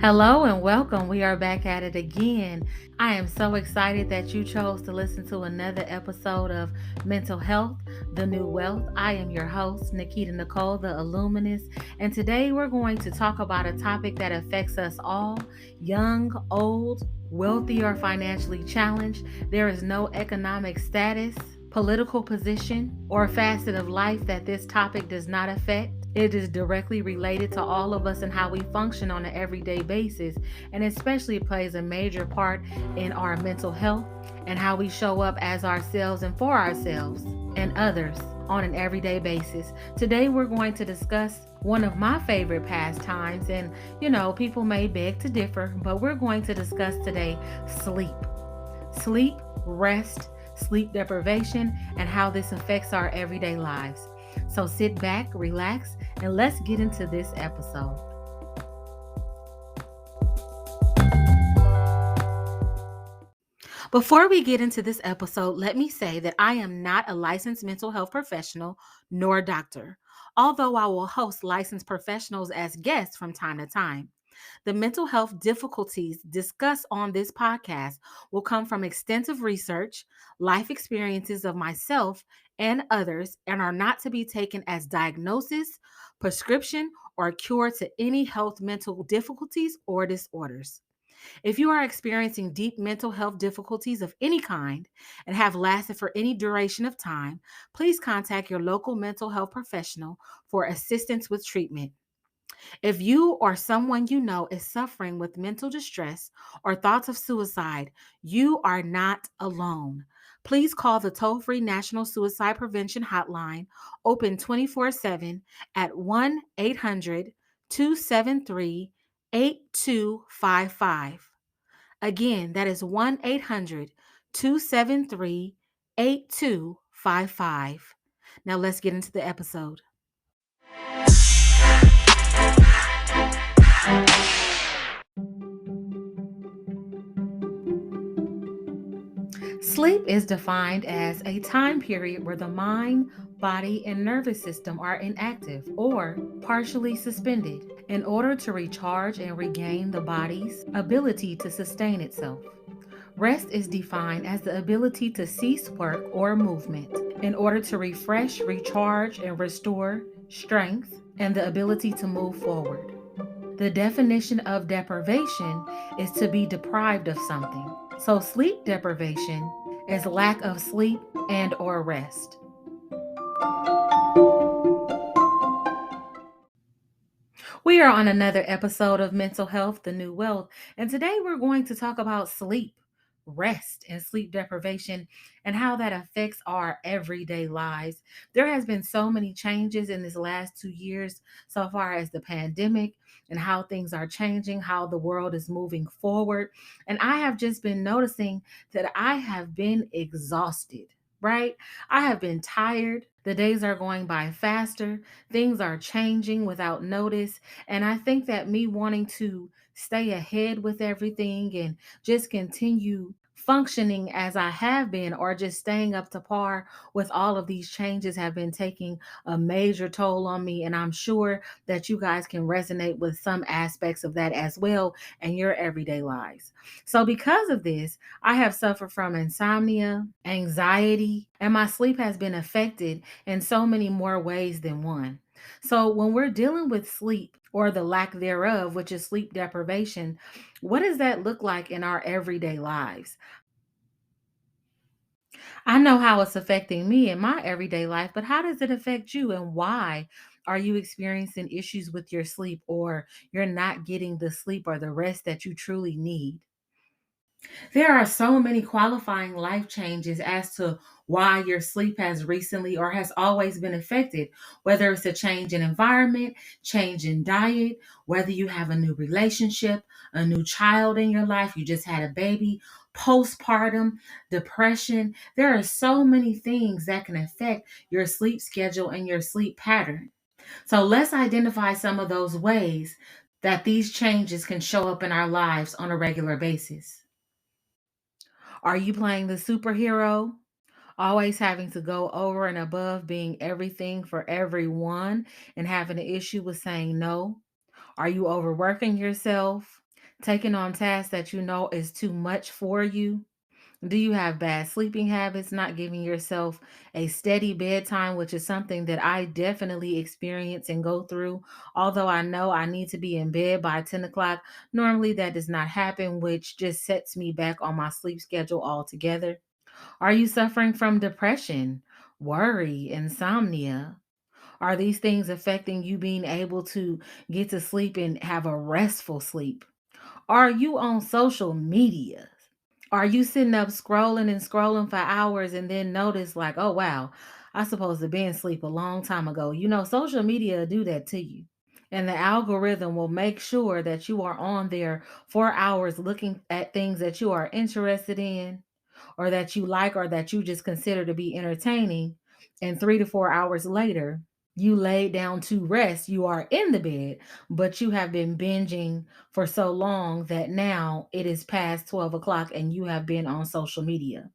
Hello and welcome. We are back at it again. I am so excited that you chose to listen to another episode of Mental Health, the New Wealth. I am your host, Nikita Nicole, the Illuminist, and today we're going to talk about a topic that affects us all, young, old, wealthy, or financially challenged. There is no economic status, political position, or facet of life that this topic does not affect. It is directly related to all of us and how we function on an everyday basis, and especially plays a major part in our mental health and how we show up as ourselves and for ourselves and others on an everyday basis. Today, we're going to discuss one of my favorite pastimes, and people may beg to differ, but we're going to discuss today sleep. Sleep, rest, sleep deprivation, and how this affects our everyday lives. So sit back, relax, and let's get into this episode. Before we get into this episode, let me say that I am not a licensed mental health professional nor doctor, although I will host licensed professionals as guests from time to time. The mental health difficulties discussed on this podcast will come from extensive research, life experiences of myself and others, and are not to be taken as diagnosis, prescription, or cure to any health mental difficulties or disorders. If you are experiencing deep mental health difficulties of any kind and have lasted for any duration of time, please contact your local mental health professional for assistance with treatment. If you or someone you know is suffering with mental distress or thoughts of suicide, you are not alone. Please call the toll-free National Suicide Prevention Hotline, open 24/7 at 1-800-273-8255. Again, that is 1-800-273-8255. Now let's get into the episode. Sleep is defined as a time period where the mind, body, and nervous system are inactive or partially suspended in order to recharge and regain the body's ability to sustain itself. Rest is defined as the ability to cease work or movement in order to refresh, recharge, and restore strength and the ability to move forward. The definition of deprivation is to be deprived of something. So sleep deprivation is lack of sleep and or rest. We are on another episode of Mental Health, the New Wealth, and today we're going to talk about sleep, rest, and sleep deprivation and how that affects our everyday lives. There has been so many changes in this last 2 years so far as the pandemic and how things are changing, how the world is moving forward. And I have just been noticing that I have been exhausted. Right? I have been tired. The days are going by faster. Things are changing without notice. And I think that me wanting to stay ahead with everything and just continue functioning as I have been, or just staying up to par with all of these changes, have been taking a major toll on me. And I'm sure that you guys can resonate with some aspects of that as well in your everyday lives. So, because of this, I have suffered from insomnia, anxiety, and my sleep has been affected in so many more ways than one. So, when we're dealing with sleep or the lack thereof, which is sleep deprivation, what does that look like in our everyday lives? I know how it's affecting me in my everyday life, but how does it affect you, and why are you experiencing issues with your sleep, or you're not getting the sleep or the rest that you truly need? There are so many qualifying life changes as to why your sleep has recently or has always been affected, whether it's a change in environment, change in diet, whether you have a new relationship, a new child in your life, you just had a baby, postpartum, depression. There are so many things that can affect your sleep schedule and your sleep pattern. So let's identify some of those ways that these changes can show up in our lives on a regular basis. Are you playing the superhero? Always having to go over and above, being everything for everyone and having an issue with saying no? Are you overworking yourself? Taking on tasks that you know is too much for you? Do you have bad sleeping habits, not giving yourself a steady bedtime, which is something that I definitely experience and go through? Although I know I need to be in bed by 10 o'clock, normally that does not happen, which just sets me back on my sleep schedule altogether. Are you suffering from depression, worry, insomnia? Are these things affecting you being able to get to sleep and have a restful sleep? Are you on social media? Are you sitting up scrolling and scrolling for hours and then notice like, oh wow, I supposed to be in sleep a long time ago? Social media do that to you. And the algorithm will make sure that you are on there for hours looking at things that you are interested in or that you like or that you just consider to be entertaining. And 3 to 4 hours later, you laid down to rest. You are in the bed, but you have been binging for so long that now it is past 12 o'clock and you have been on social media.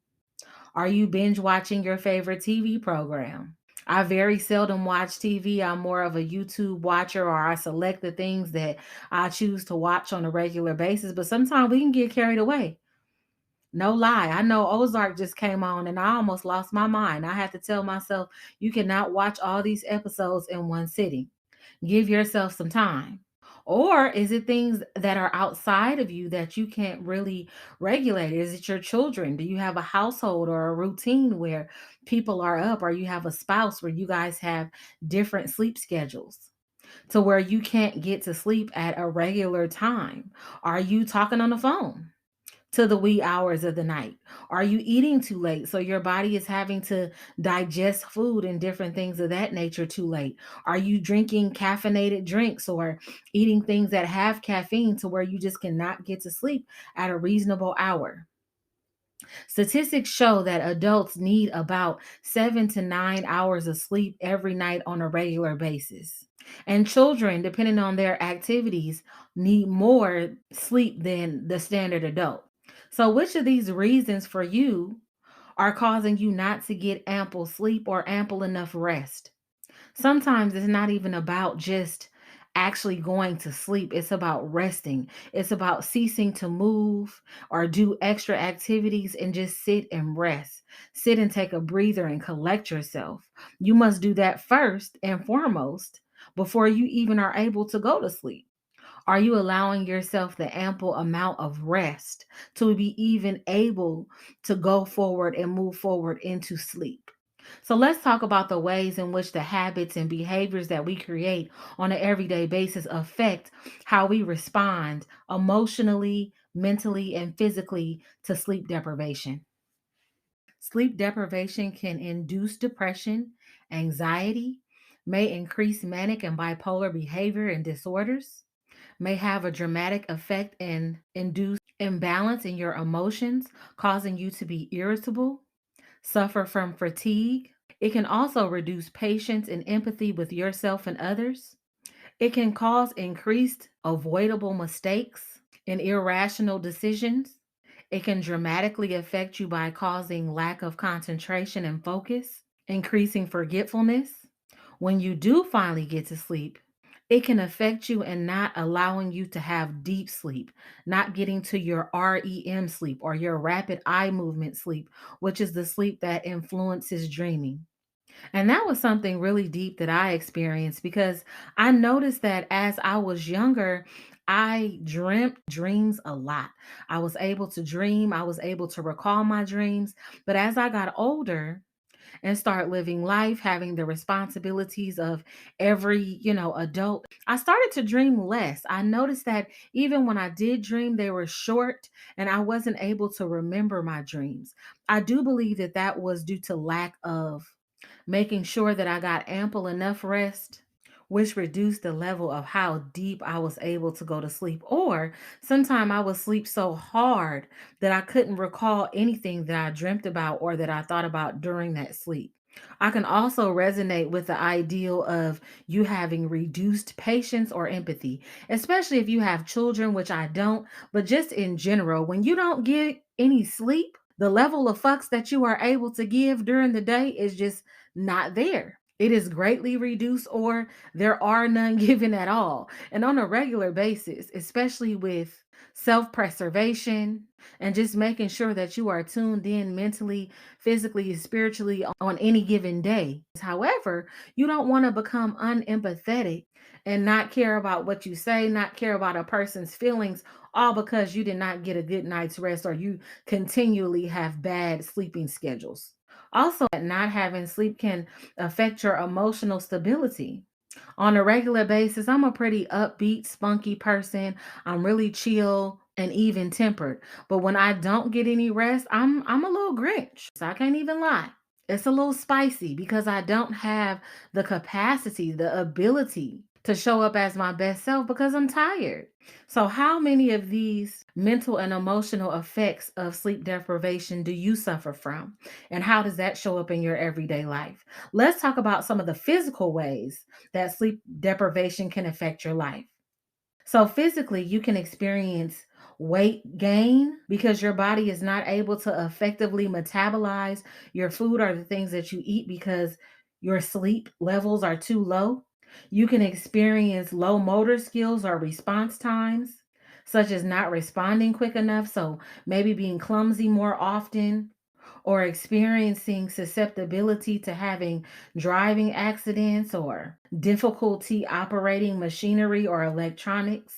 Are you binge watching your favorite TV program? I very seldom watch TV. I'm more of a YouTube watcher, or I select the things that I choose to watch on a regular basis. But sometimes we can get carried away. No lie. I know Ozark just came on and I almost lost my mind. I had to tell myself, you cannot watch all these episodes in one sitting. Give yourself some time. Or is it things that are outside of you that you can't really regulate? Is it your children? Do you have a household or a routine where people are up, or you have a spouse where you guys have different sleep schedules to where you can't get to sleep at a regular time? Are you talking on the phone to the wee hours of the night? Are you eating too late so your body is having to digest food and different things of that nature too late? Are you drinking caffeinated drinks or eating things that have caffeine to where you just cannot get to sleep at a reasonable hour? Statistics show that adults need about 7 to 9 hours of sleep every night on a regular basis. And children, depending on their activities, need more sleep than the standard adult. So, which of these reasons for you are causing you not to get ample sleep or ample enough rest? Sometimes it's not even about just actually going to sleep. It's about resting. It's about ceasing to move or do extra activities and just sit and rest. Sit and take a breather and collect yourself. You must do that first and foremost before you even are able to go to sleep. Are you allowing yourself the ample amount of rest to be even able to go forward and move forward into sleep? So let's talk about the ways in which the habits and behaviors that we create on an everyday basis affect how we respond emotionally, mentally, and physically to sleep deprivation. Sleep deprivation can induce depression, anxiety, may increase manic and bipolar behavior and disorders, may have a dramatic effect and induce imbalance in your emotions, causing you to be irritable, suffer from fatigue. It can also reduce patience and empathy with yourself and others. It can cause increased avoidable mistakes and irrational decisions. It can dramatically affect you by causing lack of concentration and focus, increasing forgetfulness. When you do finally get to sleep, it can affect you in not allowing you to have deep sleep, not getting to your REM sleep or your rapid eye movement sleep, which is the sleep that influences dreaming. And that was something really deep that I experienced because I noticed that as I was younger, I dreamt dreams a lot. I was able to dream, I was able to recall my dreams. But as I got older, and start living life, having the responsibilities of every, adult, I started to dream less. I noticed that even when I did dream, they were short and I wasn't able to remember my dreams. I do believe that that was due to lack of making sure that I got ample enough rest, which reduced the level of how deep I was able to go to sleep. Or sometimes I would sleep so hard that I couldn't recall anything that I dreamt about or that I thought about during that sleep. I can also resonate with the ideal of you having reduced patience or empathy, especially if you have children, which I don't, but just in general, when you don't get any sleep, the level of fucks that you are able to give during the day is just not there. It is greatly reduced, or there are none given at all. And on a regular basis, especially with self-preservation, and just making sure that you are tuned in mentally, physically, spiritually on any given day. However, you don't want to become unempathetic and not care about what you say, not care about a person's feelings, all because you did not get a good night's rest or you continually have bad sleeping schedules. Also, not having sleep can affect your emotional stability. On a regular basis, I'm a pretty upbeat, spunky person. I'm really chill and even tempered. But when I don't get any rest, I'm a little Grinch. So I can't even lie. It's a little spicy because I don't have the capacity, the ability to show up as my best self because I'm tired. So, how many of these mental and emotional effects of sleep deprivation do you suffer from? And how does that show up in your everyday life? Let's talk about some of the physical ways that sleep deprivation can affect your life. So, physically, you can experience weight gain because your body is not able to effectively metabolize your food or the things that you eat because your sleep levels are too low. You can experience low motor skills or response times, such as not responding quick enough, so maybe being clumsy more often, or experiencing susceptibility to having driving accidents or difficulty operating machinery or electronics.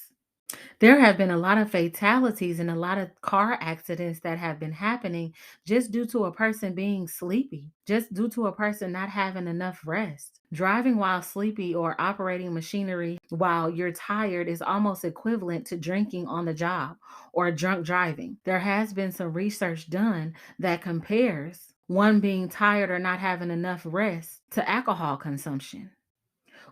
There have been a lot of fatalities and a lot of car accidents that have been happening just due to a person being sleepy, just due to a person not having enough rest. Driving while sleepy or operating machinery while you're tired is almost equivalent to drinking on the job or drunk driving. There has been some research done that compares one being tired or not having enough rest to alcohol consumption,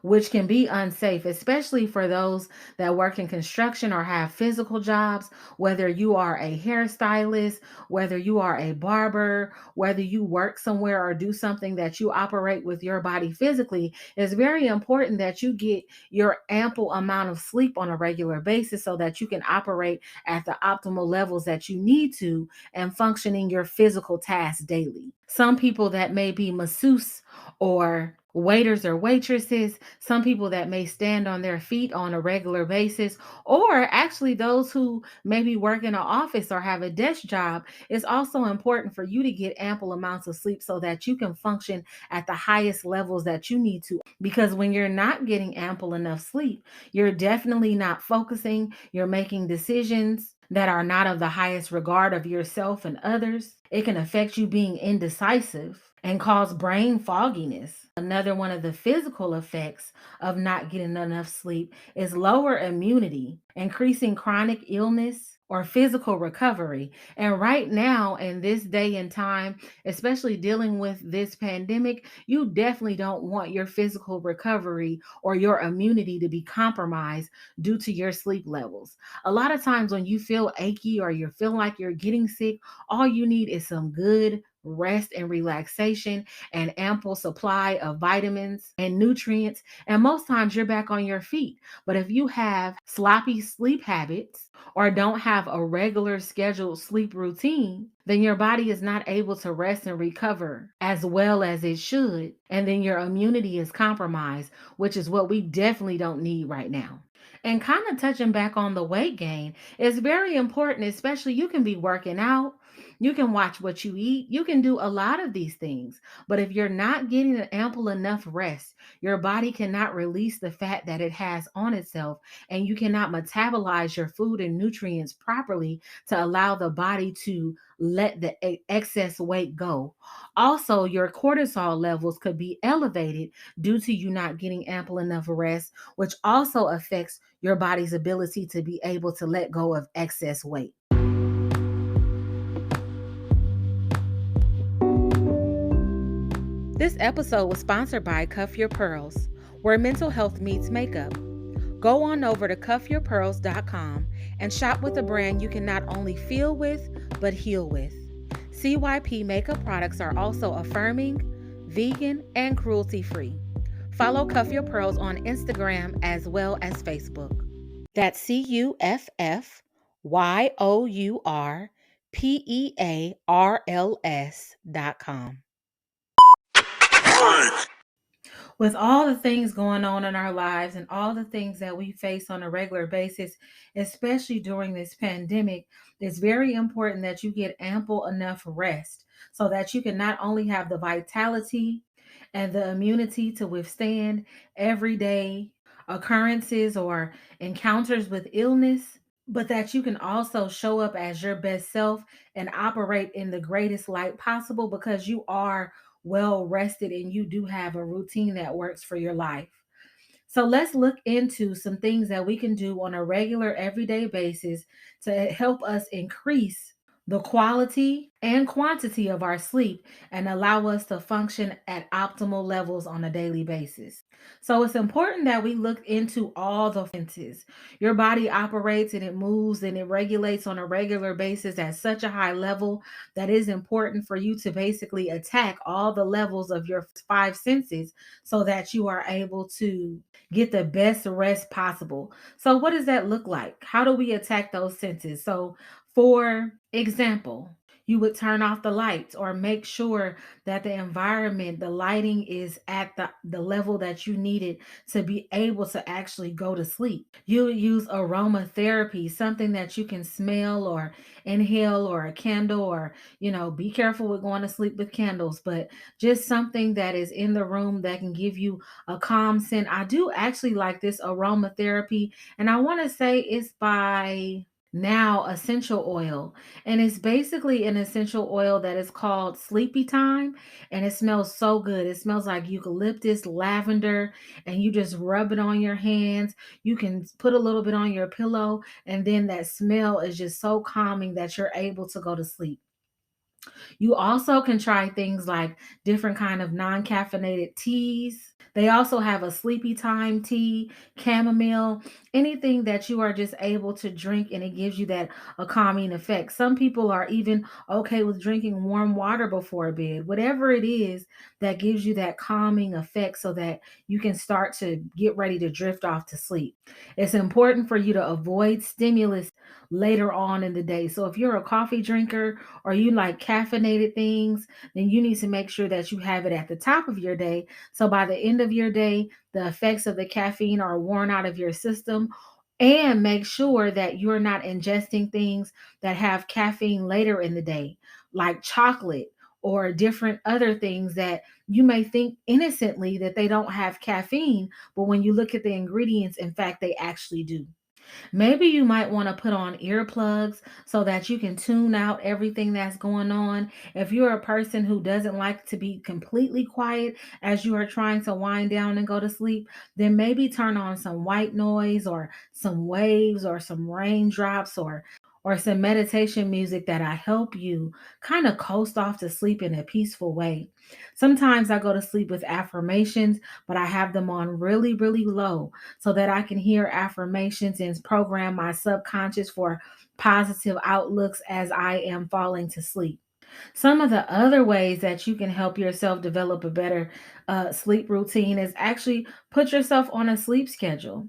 which can be unsafe, especially for those that work in construction or have physical jobs, whether you are a hairstylist, whether you are a barber, whether you work somewhere or do something that you operate with your body physically. It's very important that you get your ample amount of sleep on a regular basis so that you can operate at the optimal levels that you need to and functioning your physical tasks daily. Some people that may be masseuse or waiters or waitresses, some people that may stand on their feet on a regular basis, or actually those who maybe work in an office or have a desk job. It's also important for you to get ample amounts of sleep so that you can function at the highest levels that you need to. Because when you're not getting ample enough sleep, you're definitely not focusing, you're making decisions that are not of the highest regard of yourself and others. It can affect you being indecisive and cause brain fogginess. Another one of the physical effects of not getting enough sleep is lower immunity, increasing chronic illness or physical recovery. And right now, in this day and time, especially dealing with this pandemic, you definitely don't want your physical recovery or your immunity to be compromised due to your sleep levels. A lot of times, when you feel achy or you feel like you're getting sick, all you need is some good rest and relaxation and ample supply of vitamins and nutrients, and most times you're back on your feet. But if you have sloppy sleep habits or don't have a regular scheduled sleep routine, then your body is not able to rest and recover as well as it should, and then your immunity is compromised, which is what we definitely don't need right now. And kind of touching back on the weight gain is very important, especially you can be working out, you can watch what you eat, you can do a lot of these things. But if you're not getting an ample enough rest, your body cannot release the fat that it has on itself, and you cannot metabolize your food and nutrients properly to allow the body to let the excess weight go. Also, your cortisol levels could be elevated due to you not getting ample enough rest, which also affects your body's ability to be able to let go of excess weight. This episode was sponsored by Cuff Your Pearls, where mental health meets makeup. Go on over to cuffyourpearls.com and shop with a brand you can not only feel with, but heal with. CYP makeup products are also affirming, vegan, and cruelty-free. Follow Cuff Your Pearls on Instagram as well as Facebook. That's CUFFYOURPEARLS.com. With all the things going on in our lives and all the things that we face on a regular basis, especially during this pandemic, it's very important that you get ample enough rest so that you can not only have the vitality and the immunity to withstand everyday occurrences or encounters with illness, but that you can also show up as your best self and operate in the greatest light possible because you are well rested and you do have a routine that works for your life. So let's look into some things that we can do on a regular, everyday basis to help us increase the quality and quantity of our sleep and allow us to function at optimal levels on a daily basis. So it's important that we look into all the senses. Your body operates and it moves and it regulates on a regular basis at such a high level that it is important for you to basically attack all the levels of your five senses so that you are able to get the best rest possible. So, what does that look like? How do we attack those senses? So, for example, you would turn off the lights or make sure that the environment, the lighting is at the level that you need it to be able to actually go to sleep. You would use aromatherapy, something that you can smell or inhale, or a candle, or, be careful with going to sleep with candles, but just something that is in the room that can give you a calm scent. I do actually like this aromatherapy, and I want to say it's by Now Essential Oil. And it's basically an essential oil that is called Sleepy Time, and it smells so good. It smells like eucalyptus, lavender, and you just rub it on your hands. You can put a little bit on your pillow, and then that smell is just so calming that you're able to go to sleep. You also can try things like different kind of non-caffeinated teas. They also have a sleepy time tea, chamomile, anything that you are just able to drink and it gives you that a calming effect. Some people are even okay with drinking warm water before bed. Whatever it is that gives you that calming effect so that you can start to get ready to drift off to sleep. It's important for you to avoid stimulus later on in the day. So if you're a coffee drinker or you like caffeinated things, then you need to make sure that you have it at the top of your day. So by the end of your day, the effects of the caffeine are worn out of your system. And make sure that you're not ingesting things that have caffeine later in the day, like chocolate or different other things that you may think innocently that they don't have caffeine, but when you look at the ingredients, in fact, they actually do. Maybe you might want to put on earplugs so that you can tune out everything that's going on. If you're a person who doesn't like to be completely quiet as you are trying to wind down and go to sleep, then maybe turn on some white noise or some waves or some raindrops or some meditation music that'll help you kind of coast off to sleep in a peaceful way. Sometimes I go to sleep with affirmations, but I have them on really, really low so that I can hear affirmations and program my subconscious for positive outlooks as I am falling to sleep. Some of the other ways that you can help yourself develop a better sleep routine is actually put yourself on a sleep schedule.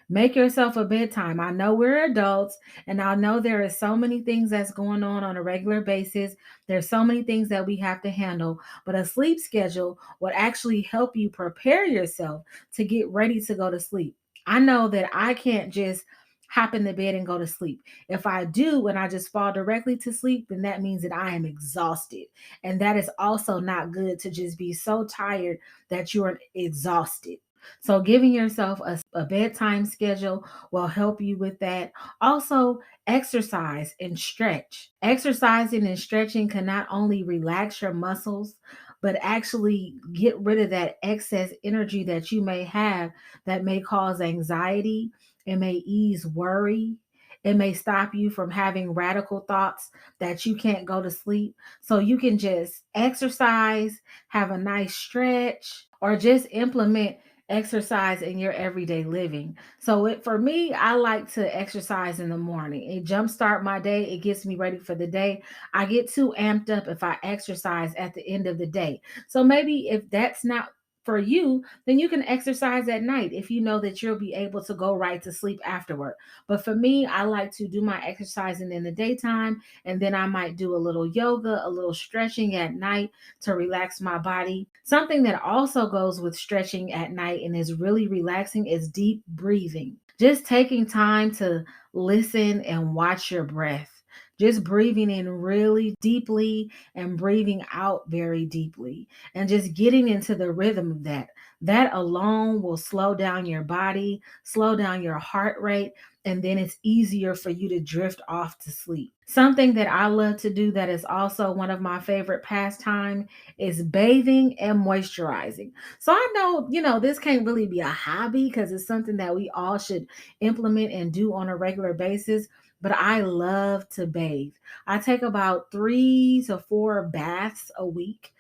Make yourself a bedtime. I know we're adults, and I know there is so many things that's going on a regular basis. There's so many things that we have to handle, but a sleep schedule would actually help you prepare yourself to get ready to go to sleep. I know that I can't just hop in the bed and go to sleep. If I do and I just fall directly to sleep, then that means that I am exhausted. And that is also not good, to just be so tired that you're exhausted. So, giving yourself a bedtime schedule will help you with that. Also, exercise and stretch. Exercising and stretching can not only relax your muscles, but actually get rid of that excess energy that you may have that may cause anxiety. It may ease worry. It may stop you from having radical thoughts that you can't go to sleep. So you can just exercise, have a nice stretch, or just implement exercise in your everyday living. So for me, I like to exercise in the morning. It jumpstart my day. It gets me ready for the day. I get too amped up if I exercise at the end of the day. So maybe if that's not for you, then you can exercise at night if you know that you'll be able to go right to sleep afterward. But for me, I like to do my exercising in the daytime, and then I might do a little yoga, a little stretching at night to relax my body. Something that also goes with stretching at night and is really relaxing is deep breathing. Just taking time to listen and watch your breath. Just breathing in really deeply and breathing out very deeply, and just getting into the rhythm of that. That alone will slow down your body, slow down your heart rate, and then it's easier for you to drift off to sleep. Something that I love to do that is also one of my favorite pastime is bathing and moisturizing. So I know, this can't really be a hobby because it's something that we all should implement and do on a regular basis, but I love to bathe. I take about 3 to 4 baths a week,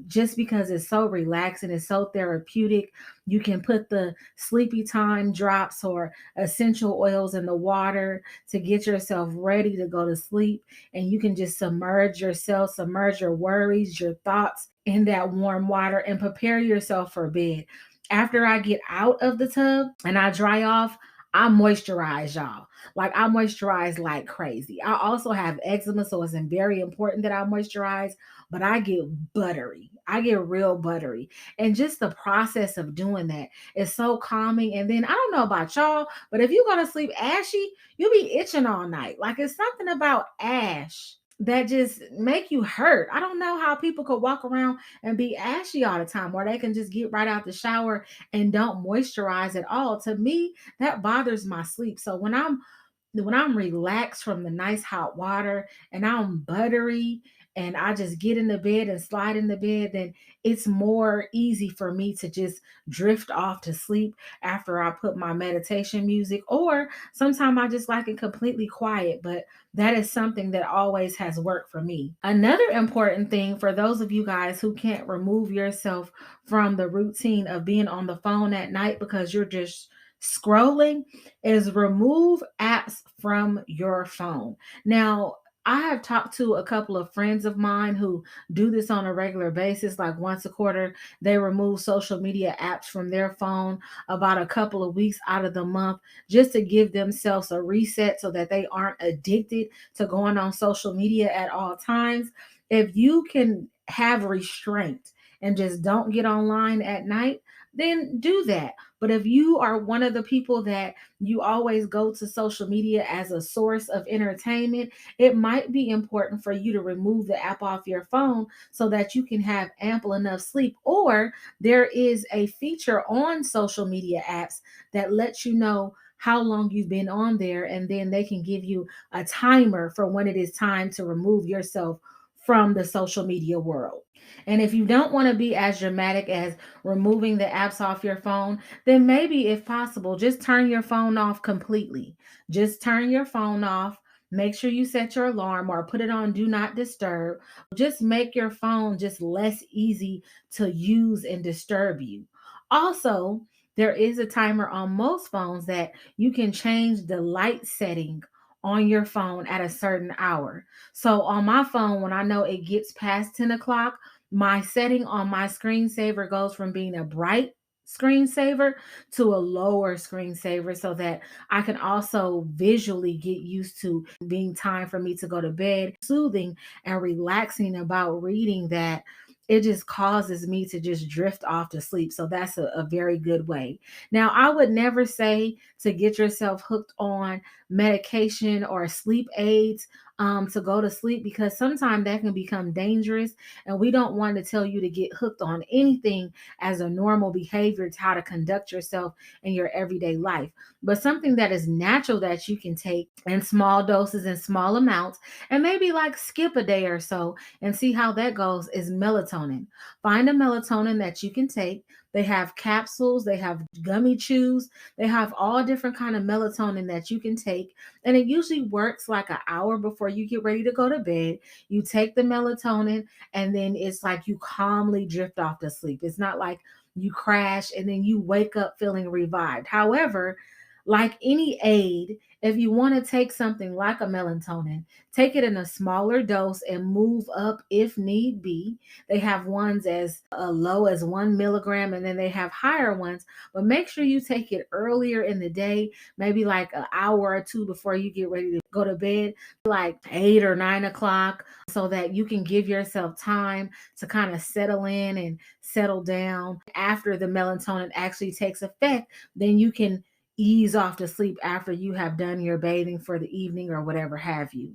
just because it's so relaxing, it's so therapeutic. You can put the sleepy time drops or essential oils in the water to get yourself ready to go to sleep. And you can just submerge yourself, submerge your worries, your thoughts in that warm water and prepare yourself for bed. After I get out of the tub and I dry off, I moisturize, y'all. Like I moisturize like crazy. I also have eczema, so it's very important that I moisturize, but I get buttery. I get real buttery. And just the process of doing that is so calming. And then I don't know about y'all, but if you go to sleep ashy, you'll be itching all night. Like it's something about ash that just make you hurt. I don't know how people could walk around and be ashy all the time, or they can just get right out the shower and don't moisturize at all. To me, that bothers my sleep. So when I'm relaxed from the nice hot water and I'm buttery and I just get in the bed and slide in the bed, then it's more easy for me to just drift off to sleep after I put my meditation music, or sometimes I just like it completely quiet. But that is something that always has worked for me. Another important thing for those of you guys who can't remove yourself from the routine of being on the phone at night because you're just scrolling is remove apps from your phone. Now, I have talked to a couple of friends of mine who do this on a regular basis, like once a quarter. They remove social media apps from their phone about a couple of weeks out of the month just to give themselves a reset so that they aren't addicted to going on social media at all times. If you can have restraint and just don't get online at night, then do that. But if you are one of the people that you always go to social media as a source of entertainment, it might be important for you to remove the app off your phone so that you can have ample enough sleep. Or there is a feature on social media apps that lets you know how long you've been on there, and then they can give you a timer for when it is time to remove yourself from the social media world. And if you don't want to be as dramatic as removing the apps off your phone, then maybe, if possible, just turn your phone off completely. Just turn your phone off. Make sure you set your alarm or put it on do not disturb. Just make your phone just less easy to use and disturb you. Also, there is a timer on most phones that you can change the light setting on your phone at a certain hour. So on my phone, when I know it gets past 10 o'clock, my setting on my screensaver goes from being a bright screensaver to a lower screensaver so that I can also visually get used to being time for me to go to bed. Soothing and relaxing about reading that it just causes me to just drift off to sleep. So that's a very good way. Now, I would never say to get yourself hooked on medication or sleep aids to go to sleep, because sometimes that can become dangerous. And we don't want to tell you to get hooked on anything as a normal behavior to how to conduct yourself in your everyday life. But something that is natural that you can take in small doses and small amounts, and maybe like skip a day or so and see how that goes, is melatonin. Find a melatonin that you can take. They have capsules, they have gummy chews, they have all different kind of melatonin that you can take, and it usually works like an hour before you get ready to go to bed. You take the melatonin, and then it's like you calmly drift off to sleep. It's not like you crash and then you wake up feeling revived. However, like any aid, If you want to take something like a melatonin, take it in a smaller dose and move up if need be. They have ones as low as 1 milligram, and then they have higher ones, but make sure you take it earlier in the day, maybe like an hour or two before you get ready to go to bed, like 8 or 9 o'clock, so that you can give yourself time to kind of settle in and settle down. After the melatonin actually takes effect, then you can ease off to sleep after you have done your bathing for the evening or whatever have you.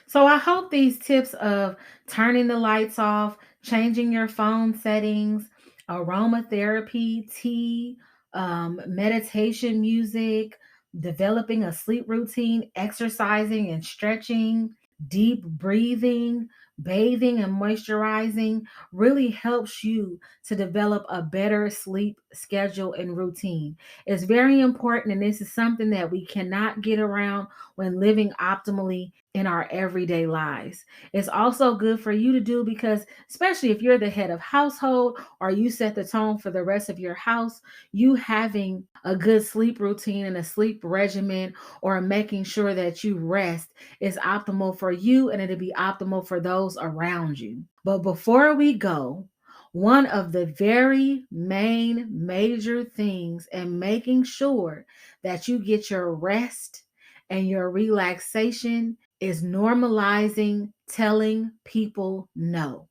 So I hope these tips of turning the lights off, changing your phone settings, aromatherapy, tea, meditation music, developing a sleep routine, exercising and stretching, deep breathing, bathing and moisturizing really helps you to develop a better sleep schedule and routine. It's very important, and this is something that we cannot get around when living optimally in our everyday lives. It's also good for you to do because, especially if you're the head of household or you set the tone for the rest of your house, you having a good sleep routine and a sleep regimen, or making sure that you rest, is optimal for you, and it'll be optimal for those around you. But before we go, one of the very main major things in making sure that you get your rest and your relaxation is normalizing telling people no.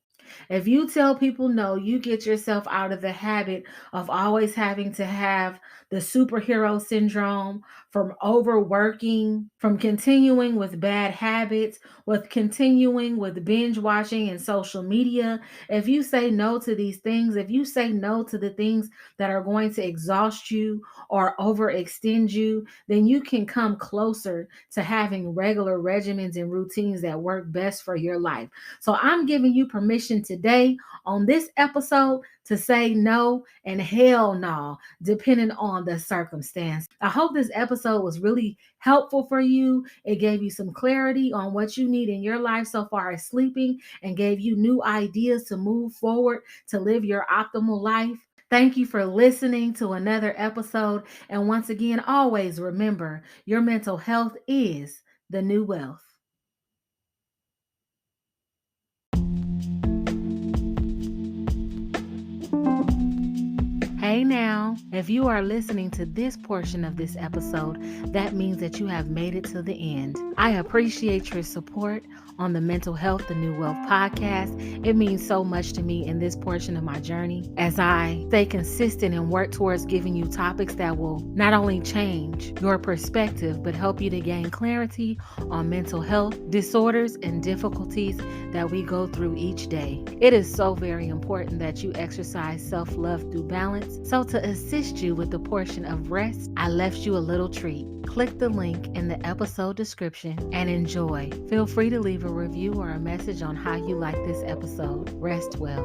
If you tell people no, you get yourself out of the habit of always having to have the superhero syndrome, from overworking, from continuing with bad habits, with continuing with binge watching and social media. If you say no to these things, if you say no to the things that are going to exhaust you or overextend you, then you can come closer to having regular regimens and routines that work best for your life. So I'm giving you permission today on this episode to say no and hell no, depending on the circumstance. I hope this episode was really helpful for you. It gave you some clarity on what you need in your life so far as sleeping, and gave you new ideas to move forward to live your optimal life. Thank you for listening to another episode. And once again, always remember, your mental health is the new wealth. Hey now, if you are listening to this portion of this episode, that means that you have made it to the end. I appreciate your support on the Mental Health, the New Wealth podcast. It means so much to me in this portion of my journey as I stay consistent and work towards giving you topics that will not only change your perspective, but help you to gain clarity on mental health disorders and difficulties that we go through each day. It is so very important that you exercise self-love through balance. So to assist you with the portion of rest, I left you a little treat. Click the link in the episode description and enjoy. Feel free to leave a review or a message on how you like this episode. Rest well.